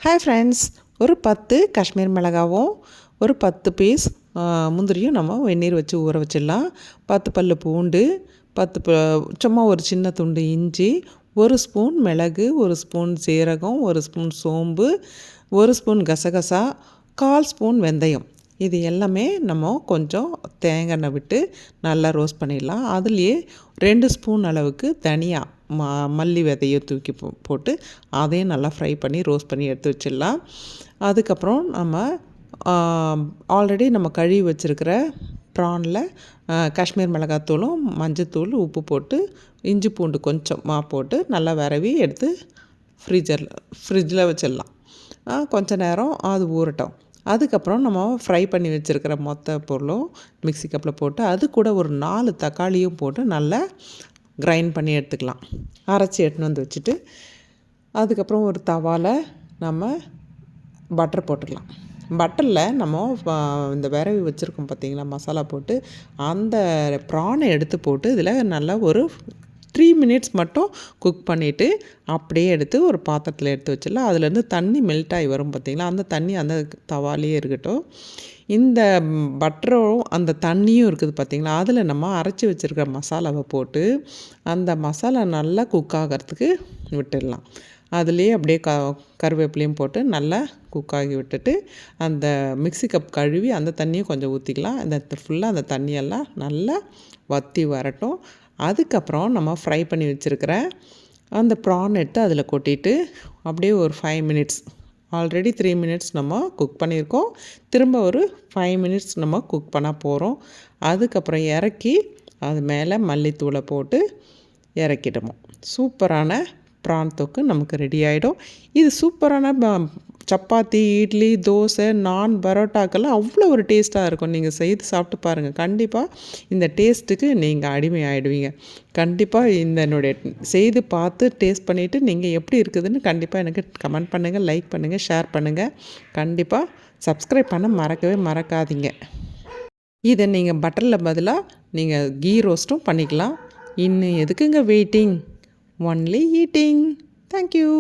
Hi friends, ஒரு 10 காஷ்மீர் மிளகாவும் ஒரு 10 பீஸ் முந்திரியும் நம்ம வெந்நீர் வச்சு ஊற வச்சிடலாம். 10 பல்லு பூண்டு, 10 சும்மா ஒரு சின்ன துண்டு இஞ்சி, 1 ஸ்பூன் மிளகு, 1 ஸ்பூன் சீரகம், 1 ஸ்பூன் சோம்பு, 1 ஸ்பூன் கசகசா, 1/4 ஸ்பூன் வெந்தயம். இது எல்லாமே நம்ம கொஞ்சம் தேங்காய் எண்ணெய் விட்டு நல்லா ரோஸ்ட் பண்ணிடலாம். அதுலேயே 2 ஸ்பூன் அளவுக்கு தனியா மல்லி விதையை தூக்கி போட்டு அதையும் நல்லா ஃப்ரை பண்ணி ரோஸ்ட் பண்ணி எடுத்து வச்சிடலாம். அதுக்கப்புறம் நம்ம ஆல்ரெடி நம்ம கழுவி வச்சுருக்கிற ப்ரானில் காஷ்மீர் மிளகாத்தூளும் மஞ்சத்தூள் உப்பு போட்டு இஞ்சி பூண்டு கொஞ்சமாக போட்டு நல்லா விரவி எடுத்து ஃப்ரிட்ஜில் வச்சிடலாம். கொஞ்சம் நேரம் அது ஊறட்டும். அதுக்கப்புறம் நம்ம ஃப்ரை பண்ணி வச்சுருக்கிற மொத்த பொருளும் மிக்ஸி கப்பில் போட்டு அது கூட ஒரு 4 தக்காளியும் போட்டு நல்லா கிரைண்ட் பண்ணி எடுத்துக்கலாம். அரைச்சி எடுத்துன்னு வந்து வச்சுட்டு அதுக்கப்புறம் ஒரு தவாவில் நம்ம பட்டர் போட்டுக்கலாம். பட்டரில் நம்ம இந்த விரவி வச்சுருக்கோம் பார்த்திங்களா மசாலா போட்டு அந்த ப்ரானை எடுத்து போட்டு இதில் நல்லா ஒரு 3 மினிட்ஸ் மட்டும் குக் பண்ணிவிட்டு அப்படியே எடுத்து ஒரு பாத்திரத்தில் எடுத்து வச்சிடலாம். அதுலேருந்து தண்ணி மெல்ட் ஆகி வரும் பார்த்திங்களா, அந்த தண்ணி அந்த தவாலேயே இருக்கட்டும். இந்த பட்டரும் அந்த தண்ணியும் இருக்குது பார்த்திங்களா, அதில் நம்ம அரைச்சி வச்சுருக்கிற மசாலாவை போட்டு அந்த மசாலா நல்லா குக் ஆகிறதுக்கு விட்டுடலாம். அதுலேயே அப்படியே கருவேப்பிலையும் போட்டு நல்லா குக் ஆகி விட்டுட்டு அந்த மிக்ஸி கப் கழுவி அந்த தண்ணியும் கொஞ்சம் ஊற்றிக்கலாம். அந்த ஃபுல்லாக அந்த தண்ணியெல்லாம் நல்லா வற்றி வரட்டும். அதுக்கப்புறம் நம்ம ஃப்ரை பண்ணி வச்சுருக்கிற அந்த ப்ரான் எடுத்து அதில் கொட்டிட்டு அப்படியே ஒரு 5 மினிட்ஸ், ஆல்ரெடி 3 மினிட்ஸ் நம்ம குக் பண்ணியிருக்கோம், திரும்ப ஒரு 5 மினிட்ஸ் நம்ம குக் பண்ண போகிறோம். அதுக்கப்புறம் இறக்கி அது மேலே மல்லித்தூளை போட்டு இறக்கிடுவோம். சூப்பரான ப்ரான் தொக்கு நமக்கு ரெடி ஆகிடும். இது சூப்பரான சப்பாத்தி, இட்லி, தோசை, நான், பரோட்டாக்கெல்லாம் அவ்வளோ ஒரு டேஸ்ட்டாக இருக்கும். நீங்கள் செய்து சாப்பிட்டு பாருங்கள். கண்டிப்பாக இந்த டேஸ்ட்டுக்கு நீங்கள் அடிமை ஆகிடுவீங்க. கண்டிப்பாக என்னுடைய செய்து பார்த்து டேஸ்ட் பண்ணிவிட்டு நீங்கள் எப்படி இருக்குதுன்னு கண்டிப்பாக எனக்கு கமெண்ட் பண்ணுங்கள், லைக் பண்ணுங்கள், ஷேர் பண்ணுங்கள். கண்டிப்பாக சப்ஸ்கிரைப் பண்ண மறக்கவே மறக்காதீங்க. இதை நீங்கள் பட்டரில் பதிலாக நீங்கள் கீ ரோஸ்ட்டும் பண்ணிக்கலாம். இன்னும் எதுக்குங்க வெயிட்டிங், ஒன்லி ஈட்டிங். தேங்க்யூ.